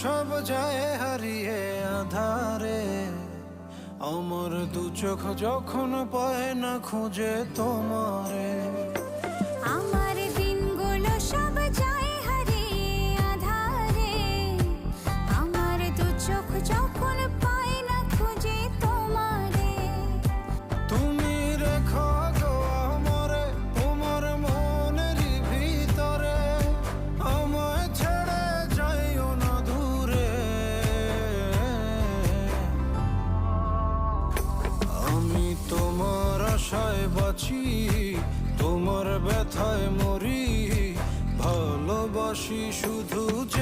সব যায় হারিয়ে আধারে, আমার দু চোখ যখন পায় না খুঁজে তোমারে। আমার দিনগুলো সব যায় হারিয়ে আঁধারে, আমার দু চোখ যখন পায় না খুঁজে তোমারে। তুমি রেখো গো আমারে তোমার মনেরই ভিতরে, আমায় ছেড়ে যাইও না দূরে। আমি তোমার আশায় বাঁচি, তোমার ব্যথায় মরি, ভালোবাসি শুধু যে